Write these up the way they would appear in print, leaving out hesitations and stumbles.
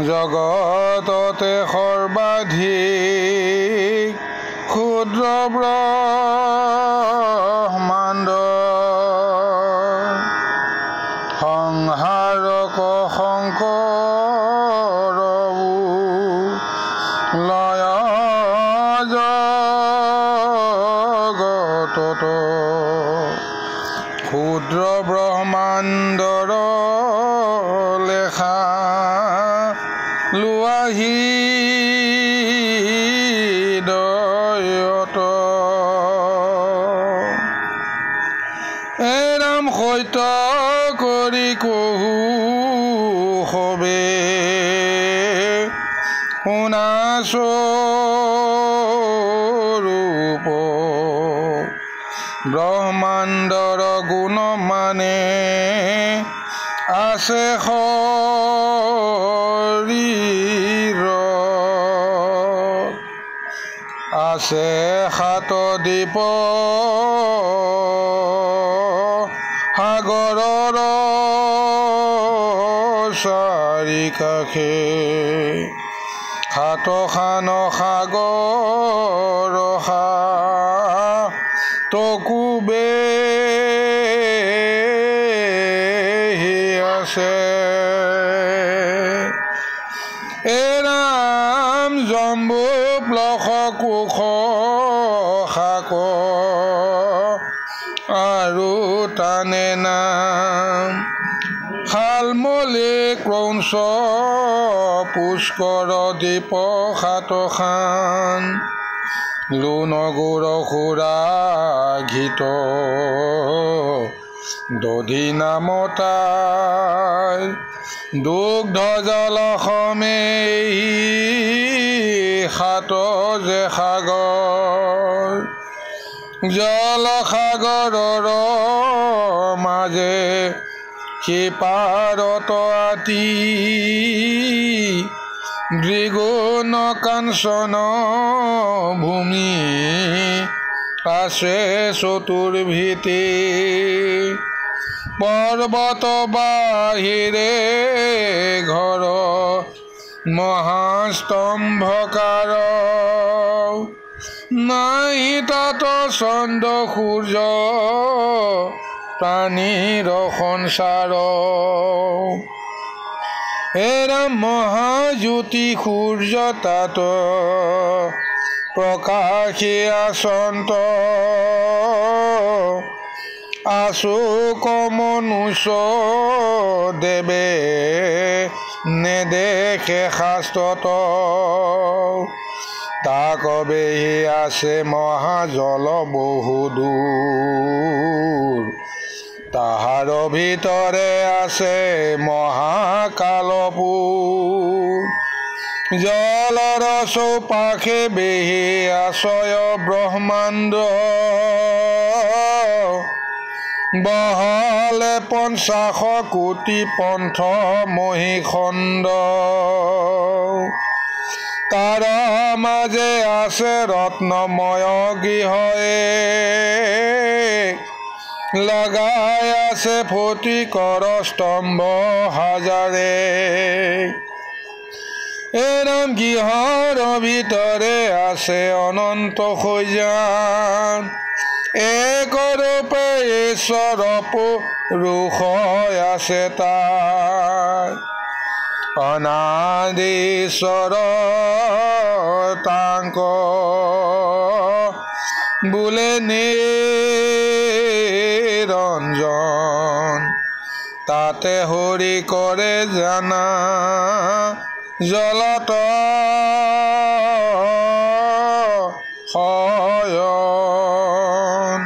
জগততে সৰ্বাধিক ক্ষুদ্ৰ ব্ৰহ্মাণ্ড সংহাৰক শংকৰ লয় জগতত ক্ষুদ্ৰ ব্ৰহ্মাণ্ডৰ লেখা লোৱাহি দয়ত এৰাম সত্য কৰি কহু সবে শুনা স্বৰূপ ব্ৰহ্মাণ্ডৰ গুণ মানে আছে শৰীৰ আছে সাত দ্বীপ সাগৰৰ চাৰি কাষে সাতখান সাগৰ তকুবে আছে এৰাম জম্বু প্লখ কোশ শাক আৰু টানে নাম শালমলি ক্ৰৌঞ্চ পুষ্কৰ দ্বীপ সাতখান লুনগুৰ সুৰা ঘিত দধি নামতাই দুগ্ধ জল সমেই সাত যে সাগৰ জল সাগৰৰ মাজে সিপাৰত আতি দ্বিগুণ কাঞ্চন ভূমি আছে চতুৰ্ভীতি পৰ্বত বাহিৰে ঘৰ মহাস্তম্ভকাৰ নাই তাত চন্দ্ৰ সূৰ্য প্ৰাণীৰ সঞ্চাৰ এৰাম মহাজ্যোতি সূৰ্য তাত প্ৰকাশী আচন্ত আছো কমনুষ দেৱে নেদেখে শাস্ত্ৰত তাক বেহি আছে মহাজল বহুদূৰ তাহাৰ ভিতৰে আছে মহাকালপুৰ জলৰ চৌপাশে বেহি আছয় ব্ৰহ্মাণ্ড বহলে 50 কোটি পন্থ মহীখণ্ড তাৰ মাজে আছে ৰত্নময় গৃহয়ে লগাই আছে ফটিকৰ স্তম্ভ হাজাৰে এৰাম গৃহৰ ভিতৰে আছে অনন্ত সজ্ঞান একৰূপে ঈশ্বৰ পুৰুষ আছে তাৰ অনাদি ঈশ্বৰ তাংক বোলে নিৰঞ্জন তাতে হৰি কৰে জানা জলত শয়ন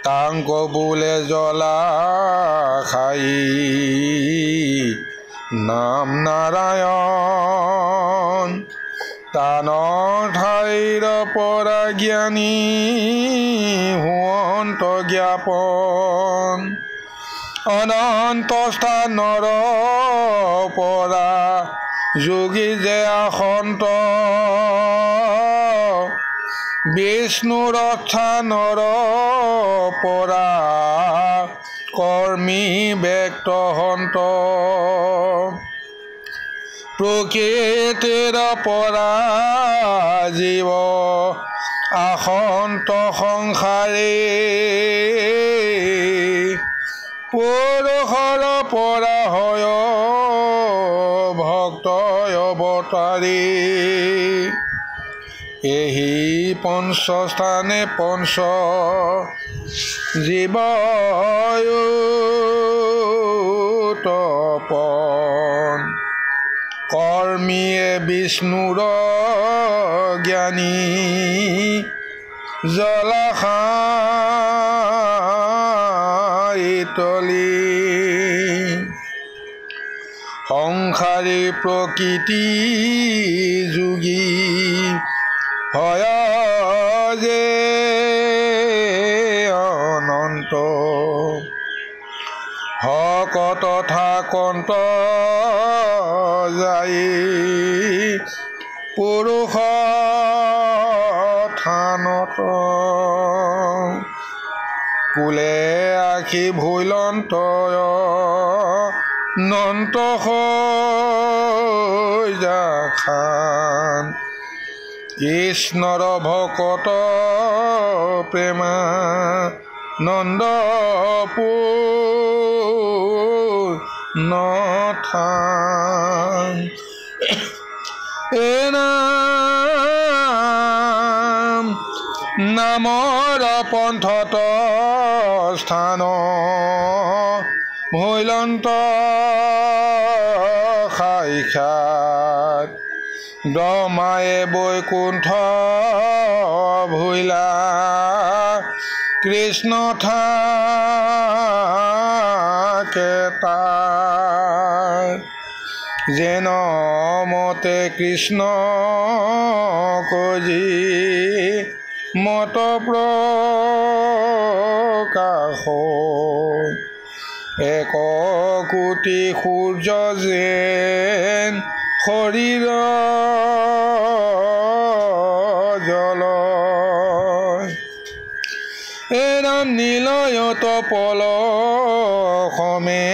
তাংক বোলে জলা খাই নাম নাৰায়ণ তানৰ ঠাইৰ পৰা জ্ঞানী হুৱন্ত জ্ঞাপন অনন্ত স্থানৰ পৰা যোগী যে আসন্ত বিষ্ণুৰ স্থানৰ পৰা কৰ্মী ব্যক্ত হন্ত কেতেৰ পৰা জীৱ আসন্ত সংসাৰে পুৰুষৰ পৰা হয় ভক্ত অৱতাৰী এহি পঞ্চস্থানে পঞ্চ জীৱ তপন কৰ্মীয়ে বিষ্ণুৰ জ্ঞানী জলাশায়তলি সংসাৰী প্ৰকৃতি যোগী হয় যে অনন্ত হক তথা কন্ত যাই পুৰুষ থানত কুলে আখি ভৈলন্ত নন্ত খান কৃষ্ণৰ ভকত প্ৰেমা নথান নামৰ পন্থত স্থান ভৈলন্ত সাক্ষাৎ দমায়ে বৈকুণ্ঠ ভৈলা কৃষ্ণ থাকে তাত যেন মতে কৃষ্ণ কজি মত প্ৰকাশ এক কোটি সূৰ্য যেন শৰীৰ জল এৰাম নীলয়ত পল সমে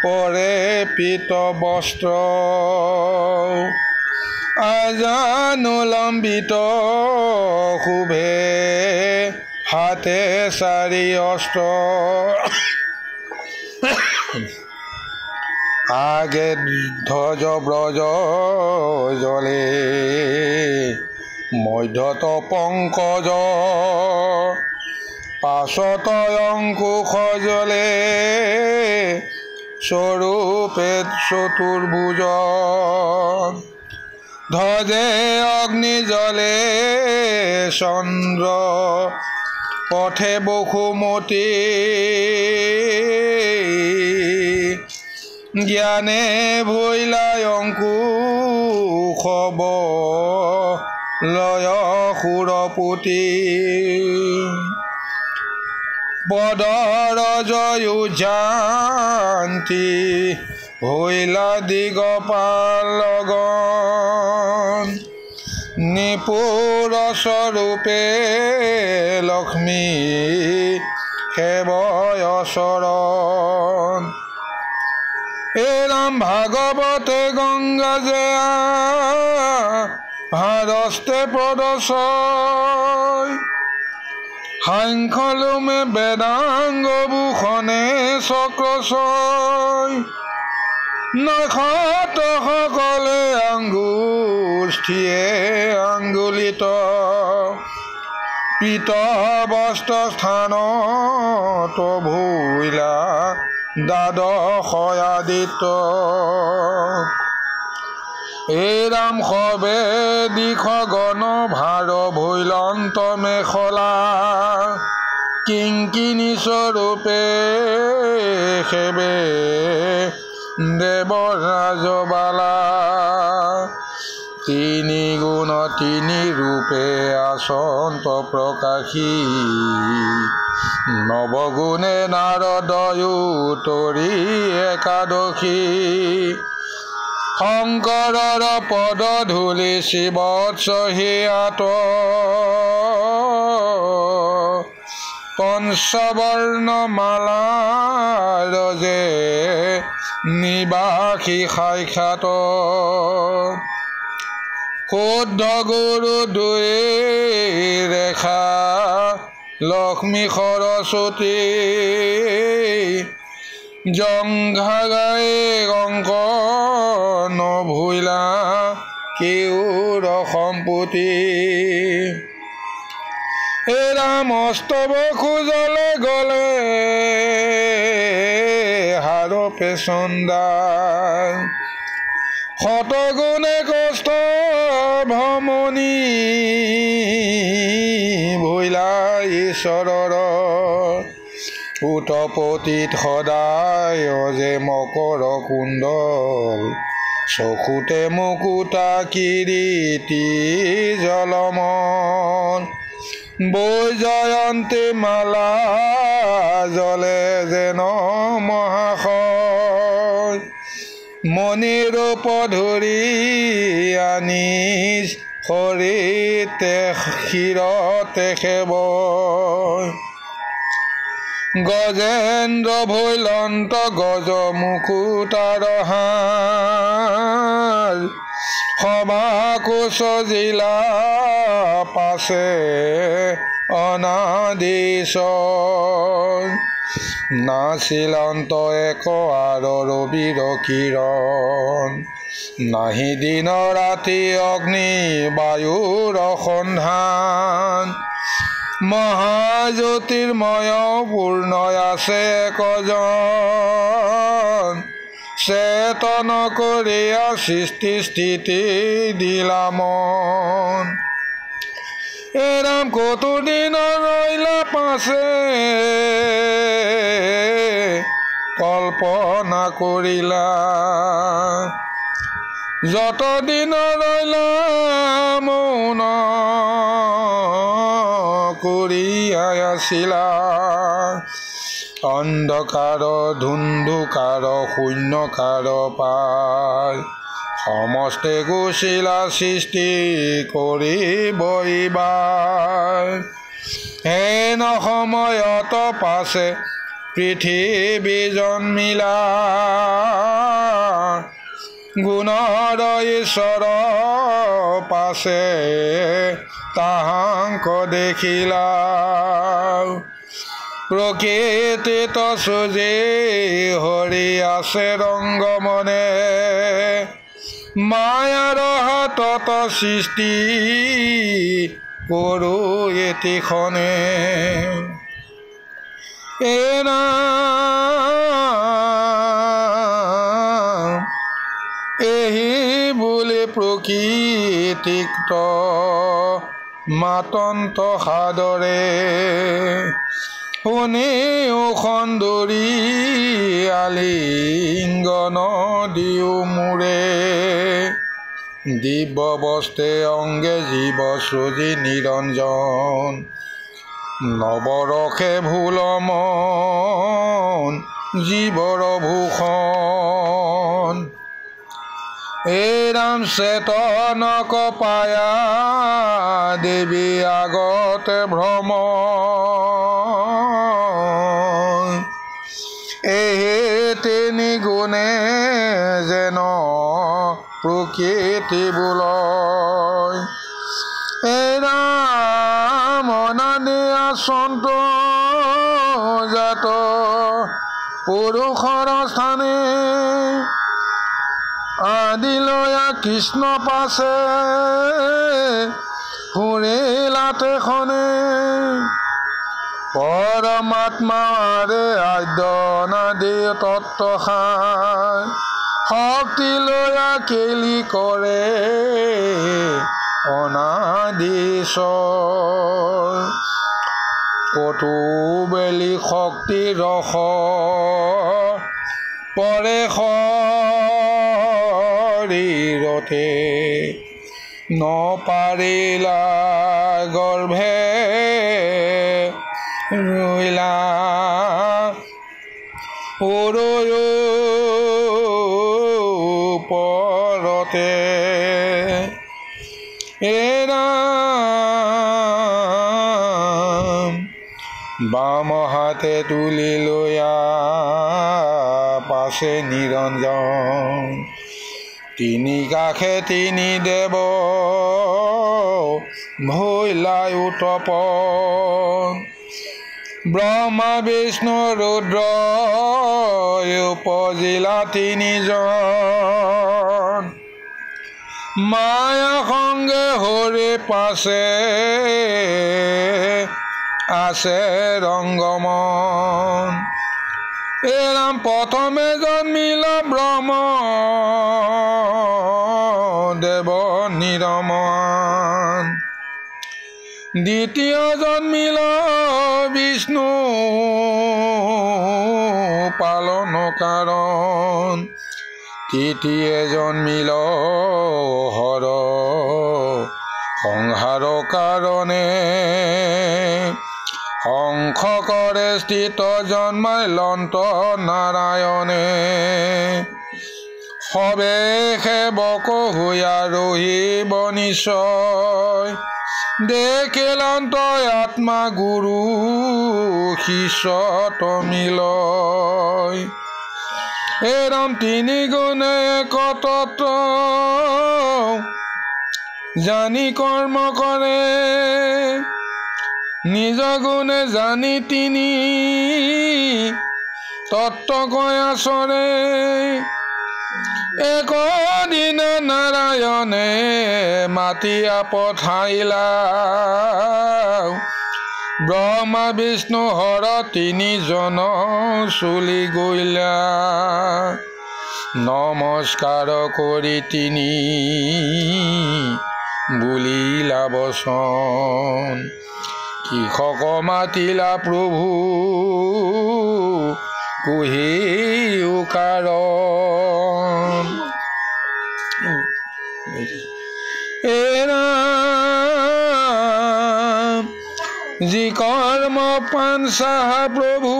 পৰে পীত বস্ত্ৰ আজানুলম্বিত শুভে হাতে চাৰি অস্ত্ৰ আগে ধ্বজ ব্ৰজ জলে মধ্যত পংকজ পাছত অংকুশ জলে স্বৰূপে চতুৰ্ভুজ ধ্বজে অগ্নি জলে চন্দ্ৰ পথে বসুমতী জ্ঞানে ভৈলাই অংকুশ লয় সুৰপুতি পদৰ জয়োজান্তি ভৈলা দিগপালগন নিপুৰ স্বৰূপে লক্ষ্মী সেৱয় চৰণ এৰাম ভাগৱতে গংগা জয়া ভাৰস্তে পদশয় সাংখ্যলোমে বেদাংগ ভূষণে চক্ৰশয় নখত সকলে আঙ্গুষ্ঠিয়ে আঙ্গুলিত পীত বস্ত্ৰ স্থানত ভৈলা দ্বাদশয়াদিত এৰাম সবে দিশ গণ ভাৰ ভৈলন্ত মেখলা কিংকিনী স্বৰূপে সেবে দেৱৰাজবালা তিনি গুণ তিনি ৰূপে আচন্ত প্ৰকাশী নৱগুণে নাৰদ উতৰি একাদশী শংকৰৰ পদ ধূলি শিৱৎস হিয়াত পঞ্চবৰ্ণ মালাৰ যে নিবাসী সাক্ষাৎ শুদ্ধ গুৰু দুই ৰেখা লক্ষ্মী সৰস্বতী জংঘা গাই অংক নভুইলা কেউৰ সম্পত্তি এৰা মস্তৱ খোজলে গলে হাৰ পেচন্দাৰ শতগুণে কষ্ট ভ্ৰমণী ভৈলা ঈশ্বৰৰ উতপতিত সদায় যে মকৰ কুণ্ডল চকুতে মুকুতা কিৰীতি জলমন বৈ জয়ন্তী মালা জলে যেন মহাশয় মণিৰূপ ধৰি আনিছ হৰিতে ক্ষীৰতে সেৱ গজেন্দ্ৰ ভৈলন্ত গজ মুকুতাৰ হাৰ সভা কোচ জিলা পাছে অনাদিশ্বৰ নাছিলন্ত এক আৰু ৰবিৰ কিৰণ নাহি দিন ৰাতি অগ্নি বায়ুৰ সন্ধান মহাজ্যোতিৰ্ময় পূৰ্ণ আছে একজন চেতন কৰিয়া সৃষ্টি স্থিতি দিলা মন এৰাম কতো দিন ৰৈলা পাছে কল্পনা কৰিলা যত দিন ৰৈলা মৌন কৰিয়াই আছিলা অন্ধকাৰ ধুন্ধুকাৰ শূন্যকাৰ পাৰ সমস্তে গুচিলা সৃষ্টি কৰিব এইবাৰ হেন সময়ত পাছে পৃথিৱী জন্মিলা গুণৰ ঈশ্বৰ পাছে তাহাংক দেখিলা প্ৰকৃতিত সুজে হৰি আছে ৰংগমনে মায়াৰ হাতত সৃষ্টি কৰো এতিখনে এহি বুলি প্ৰকৃতিক মাতন্ত সাদৰে শুনি সুন্দৰী আলিংগন দিও মোৰে দিব্য বস্তে অংগে জীৱ সৃজি নিৰঞ্জন নৱৰসে ভুল মন জীৱৰ ভূষণ এৰাম চেতনক পায়া দেৱী আগতে ভ্ৰম এহে তিনি গুণে যেন প্ৰকৃতি বোলয় এৰাম অনাদি আচন্ত জাত পুৰুষৰ স্থানে আদিলয়া কৃষ্ণ পাছে শুনিলাতে খনে পৰমাত্মাৰে আদ্য অনাদি তত্ত্বসাৰ শক্তি লয়া কেলি কৰে অনাদিশ্বৰ কতো বেলি শক্তি ৰস পৰে শৰীৰতে নপাৰিলা গৰ্ভে ৰুইলা ওপৰতে এৰাম বাম হাতে তুলি লয়া পাছে নিৰঞ্জন তিনি কাষে তিনি দেৱ ভৈলাই উত্তপন ব্ৰহ্মা বিষ্ণু ৰুদ্ৰ উপজিলা তিনিজন মায়া সংগে হৰি পাছে আছে ৰংগমন এৰাম প্ৰথমে জন্মিল ব্ৰহ্ম দেৱ নিৰমন দ্বিতীয় জন্মিল বিষ্ণু পালন কাৰণ তৃতীয় জন্মিল হৰ সংহাৰ কাৰণে শংখ কৰে স্থিত জন্মাই লন্ত নাৰায়ণে সবে সেৱক হৈ ৰহিব নিশ্চয় দেখিলান্ত আত্মা গুৰু শিষ্যত মিলয় এৰাম তিনি গুণে এক তত্ত্ব জানি কৰ্ম কৰে নিজ গুণে জানি তিনি তত্ত্ব কয় আচৰে একদিন নাৰায়ণে মাতিয়া পঠাইলা ব্ৰহ্মা বিষ্ণু হৰ তিনিজন চুলি গৈলা নমস্কাৰ কৰি তিনি বুলিলা বচন কৃষক মাতিলা প্ৰভু কুহি কাৰণ যি কৰ্ম পাঞ্চা প্ৰভু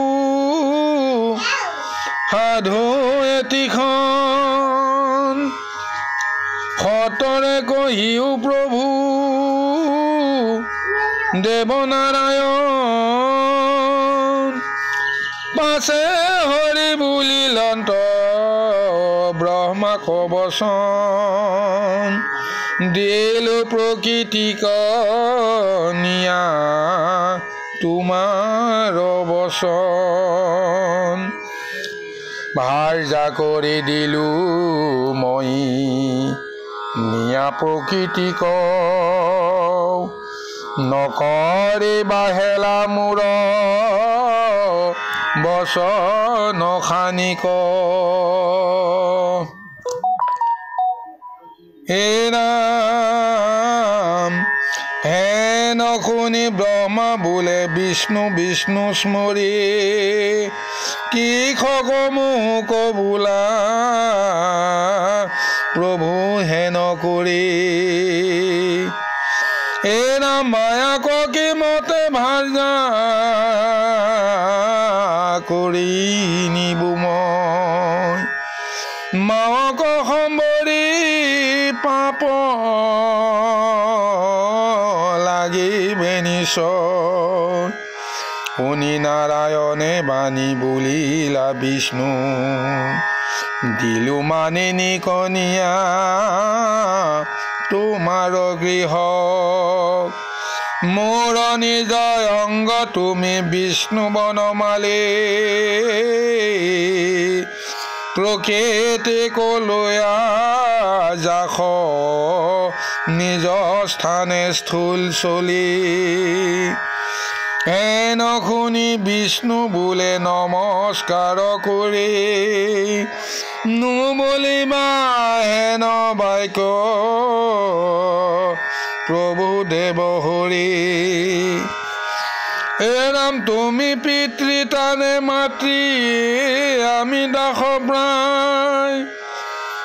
সাধু এটিখন সতৰে কহিও প্ৰভু দেৱনাৰায়ণ পাছে হৰি বুলিলন্ত ব্ৰহ্মাক বচন দিলো প্ৰকৃতিক নিয়া তোমাৰ বচন ভাৰ্যা কৰি দিলো মই নিয়া প্ৰকৃতিক নকৰি বাহেলা মূৰ বচন খানিক হে ৰাম হেন শুনি ব্ৰহ্মা বোলে বিষ্ণু বিষ্ণু স্মৰি কৃষক মোক বোলা প্ৰভু হেন কৰি এৰা মায়াক কি মতে ভাৰ্যা কৰি নিবো মই মাওক সম্বৰি পাপ লাগিবে নিশ্চয় শুনি নাৰায়ণে বাণী বুলিলা বিষ্ণু দিলো মানে নিকনিয়া তোমাৰ গৃহ মোৰ নিজ অংগ তুমি বিষ্ণু বনমালী প্ৰকৃতি কলয়া যাখ নিজ স্থানে স্থূল চলি হেন শুনি বিষ্ণু বোলে নমস্কাৰ কৰি নুবলিবা হেন বাক্য প্ৰভু দেৱ হৰি হে ৰাম তুমি পিতৃতানে মাতৃ আমি দাস প্ৰায়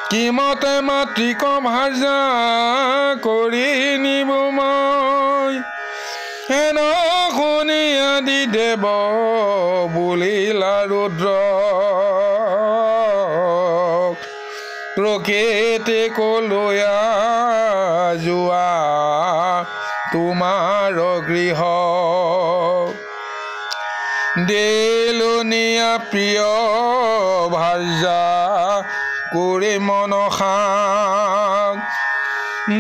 কিমতে মাতৃক ভাৰ্যা কৰি নিব মই হেন শুনি আদি দেৱ বুলিলা ৰুদ্ৰ প্ৰকৃতি কলয়া যোৱা তোমাৰ গৃহ দেলনীয়া প্ৰিয় ভাৰ্যা কৰি মনসা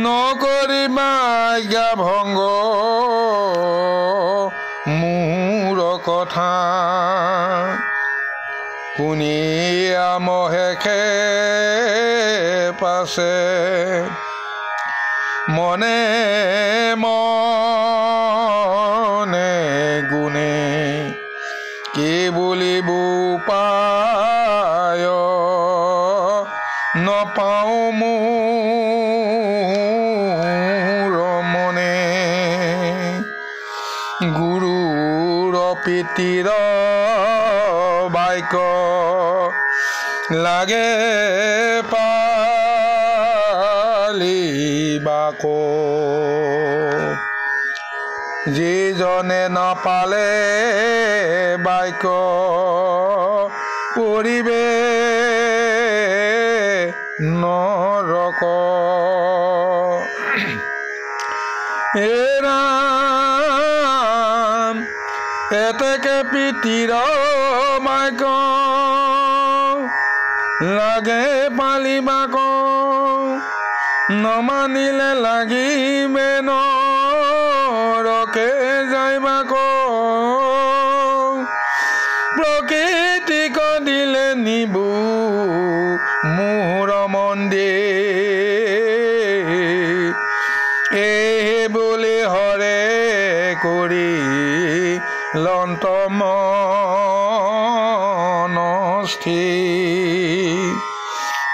নকৰিবা আজ্ঞা ভংগ মোৰ কথা শুনি আমহেখে পাছে মনে মনে গুণে কি বুলিব পায় নপাওঁ মোৰ মনে গুৰুৰ প্ৰীতিৰ বাক্য লাগে পালিবাক যিজনে নাপালে বাক্য পৰিবে নৰক এৰাম এতেকে প্ৰীতিৰ বাক্য লাগে পালিবাক নমানিলে লাগিবে নৰকে যাইবাক প্ৰকৃতিক দিলে নিবু মোৰ মন্দিৰ এই বুলি হৰে কৰি লন্ত মনস্থিৰ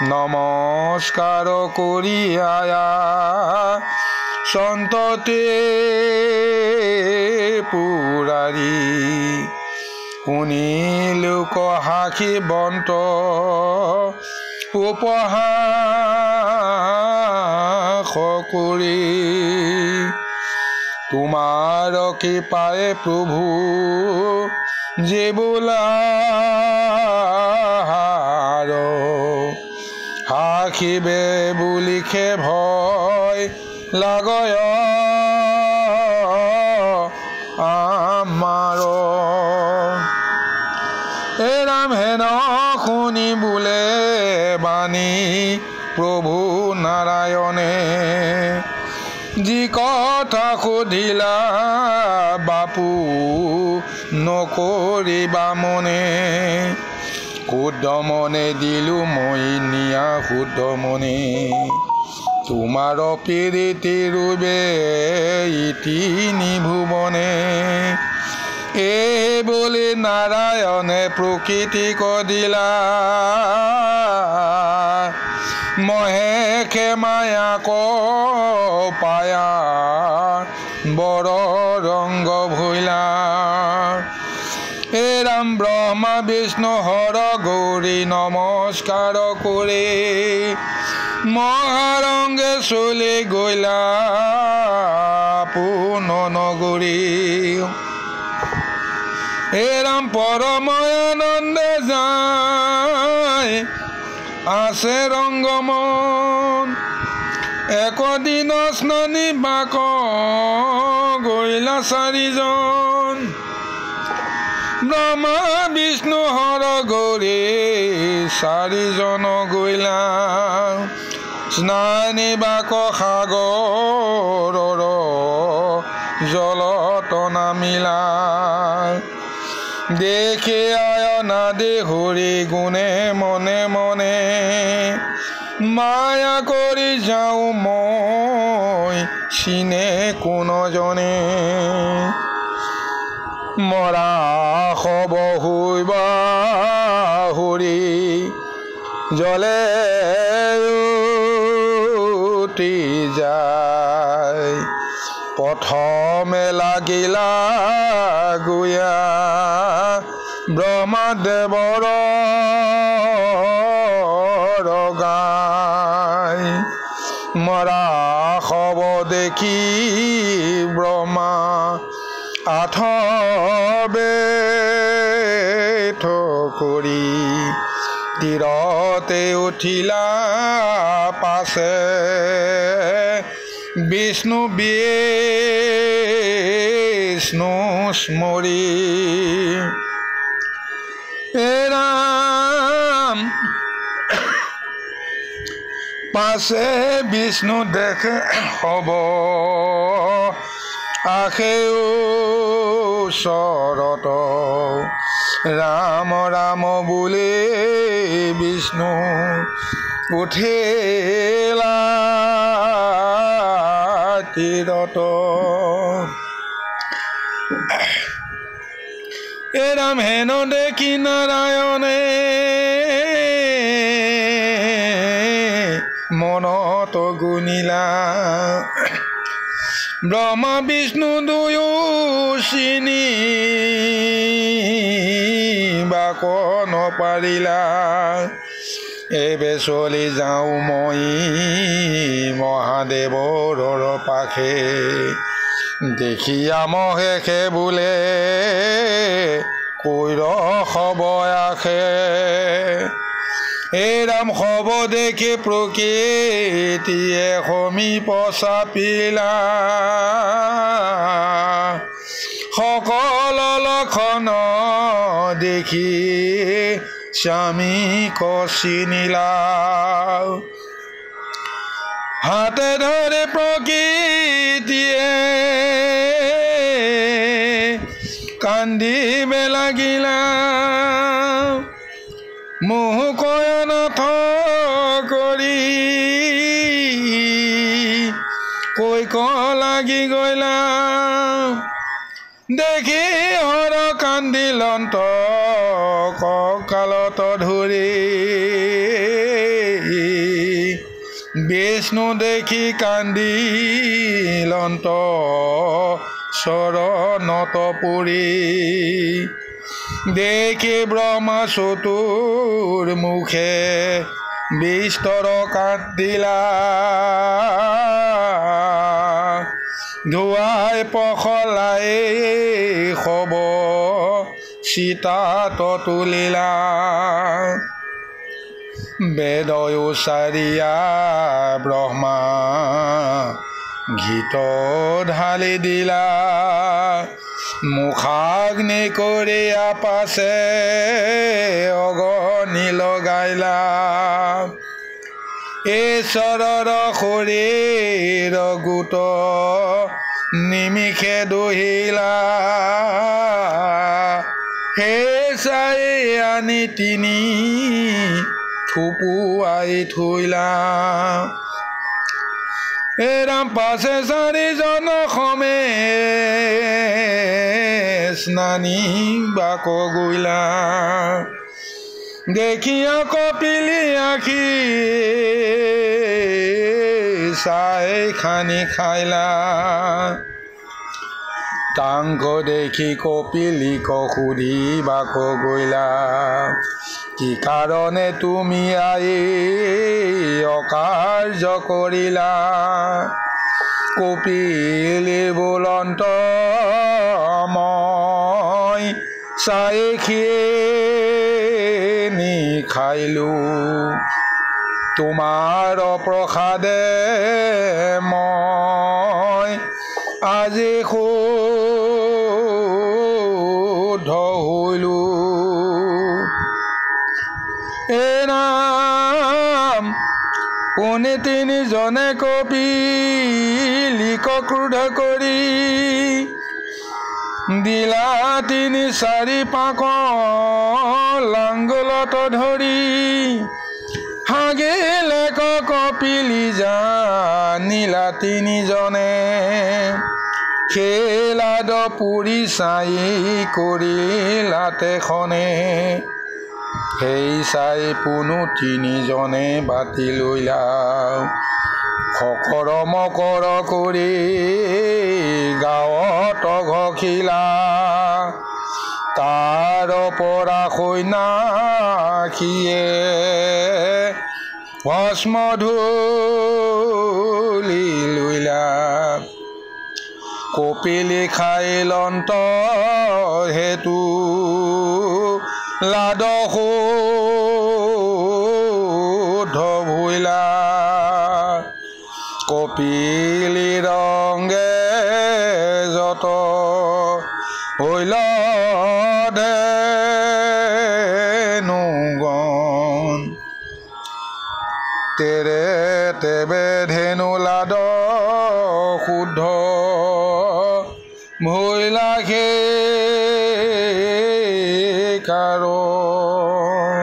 নমস্কাৰ কৰি আয়া সন্ততি পুৰাৰী শুনি লোক হাসি বন্ত উপহাস কৰি তোমাৰ কৃপায়ে প্ৰভু জীৱলাৰ হাসিবে বুলিখে ভয় লাগয় আমাৰ এৰাম হেন শুনি বোলে বাণী প্ৰভু নাৰায়ণে যি কথা সুধিলা বাপু নকৰিবা মনে শুদ্ধ মনে দিলো মই নিয়া শুদ্ধ মনে তোমাৰ প্ৰীতি ৰূপে ইতি নিভুৱনে এই বুলি নাৰায়ণে প্ৰকৃতিক দিলা মহেশে মায়াক পায়া বৰ ৰংগ ভৈলা এৰাম ব্ৰহ্মা বিষ্ণু হৰ গৌৰী নমস্কাৰ কৰি মহাৰংগে চলি গৈলা পুন নগৰী এৰাম পৰমানন্দে যায় আছে ৰংগমন একদিন স্নানী বাক গৈলা চাৰিজন ব্ৰহ্মা বিষ্ণু হৰ গৌৰী চাৰিজন গৈলা স্নানী বাক সাগৰৰ জলত নামিলা দেখে আয়না দেহৰি গুণে মনে মনে মায়া কৰি যাওঁ মই চিনে কোনজনে মৰা হব হৈবা হৰি জলে উটি যায় প্ৰথমে লাগিলা গুয়া ব্ৰহ্মদেৱৰ গাই মৰা হব দেখি ব্ৰহ্মা আঠবে কৰি তীৰতে উঠিলা পাছে বিষ্ণু বিষ্ণু স্মৰি এৰাম পাছে বিষ্ণু দেখে হব আখেও চৰত ৰাম ৰাম বুলি বিষ্ণু উঠিলা তীৰত এৰাম হেন দেখি নাৰায়ণে মনত গুণিলা ব্ৰহ্মা বিষ্ণু দুয়ো চিনি বাক নপাৰিলা এবে চলি যাওঁ মই মহাদেৱৰ পাখে দেখিয়া মহেশে বোলে কৈৰ হব আখে এৰাম হব দেখি প্ৰকৃতিয়ে সমীপ চাপিলা সকল লক্ষণ দেখি স্বামী চিনিলা হাতে ধৰে প্ৰকৃতিয়ে কান্দিব লাগিলা মোহ কয়নাথ কৰি কৈ লাগি গলা দেখি হৰ কান্দিলন্ত কঁকালত ধৰি বিষ্ণু দেখি কান্দিলন্ত চৰণত পৰি দেখি ব্ৰহ্মা চতুৰ মুখে বিস্তৰ কান্দিলা ধুৱাই পখলাই হব চিতাত তুলিলা বেদয় উচাৰিয়া ব্ৰহ্মা ঘিত ঢালি দিলা মুখাগ্নি কৰি পাছে অগ্নি লগাইলা ঈশ্বৰৰ শৰীৰ গোট নিমিষে দহিলা হে চাই আনি তিনি থুপুৱাই থৈলা এৰাম পাছে চাৰিজন সমে স্নানী বাক গইলা দেখিয়া কপিলি আখি চাই খানি খাইলা তাংক দেখি কপিলিক সুধিবাক গইলা কি কাৰণে তুমি আই অকাৰ্য কৰিলা কপিলি বোলন্ত মই চাই খিনি খাইলো তোমাৰ প্ৰসাদে মই আজি শুদ্ধ হইলো এৰাম পুনি তিনিজনে কপিলিক ক্ৰোধ কৰি দিলা তিনি চাৰি পাক লাংগলত ধৰি হাগিলে কপিলি জানিলা তিনিজনে খেলাদ পুৰি চাই কৰিলাতে খনে সেই চাই পুনু তিনিজনে বাতি লৈলা খকৰ মকৰ কৰি গাঁৱত ঘকিলা তাৰ পৰা সৈন্যাসীয়ে ভস্ম ধূলি লৈলা কপিলি খাইলন্ত হেতু লাড শুদ্ধ ভুইলা কপিলি ৰংগে যত হইল দে তেবে ধেনু লাদ শুদ্ধ ভৈলা কাৰণ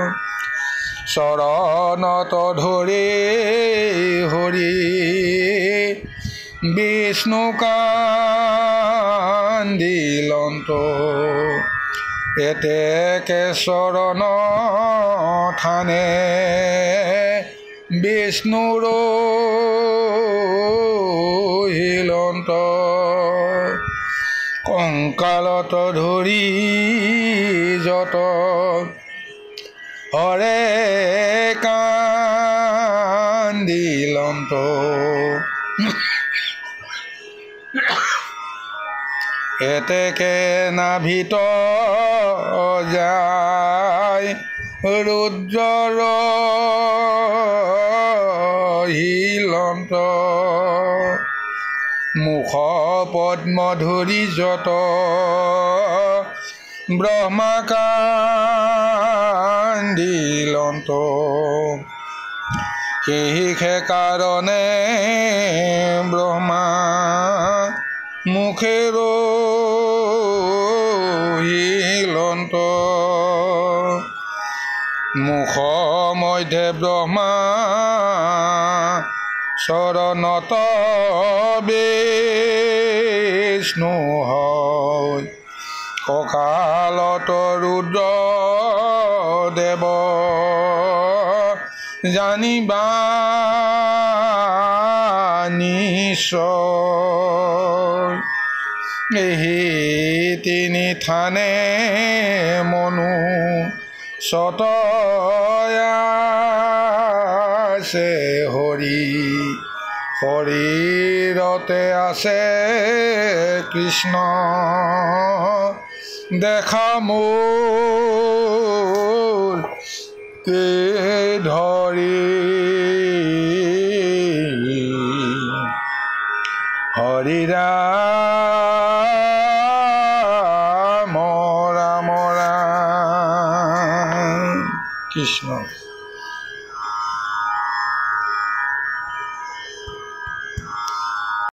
চৰণত ধৰি হৰি বিষ্ণু কান্দিলন্ত এতেকে চৰণ থানে বিষ্ণুৰ হিলন্ত কংকালত ধৰি যত হৰে কান্দিলন্ত এতেকে নাভিত যায় ৰুদ্ৰৰ হিলন্ত মুখ পদ্ম ধৰি যত ব্ৰহ্মা কান্দিলন্ত সেই কাৰণে ব্ৰহ্মা মুখেৰ হিলন্ত মুখ মধ্যে ব্ৰহ্মা চৰণত বিষ্ণু হয় ককালত ৰুদ্ৰ দেৱ জানিবা নিশ্চয় এই তিনি থানে মনু সতয়াছে হৰি শৰীৰতে আছে কৃষ্ণ দেখা মোৰ কে ধৰি হৰি ৰাম ৰাম ৰাম কৃষ্ণ।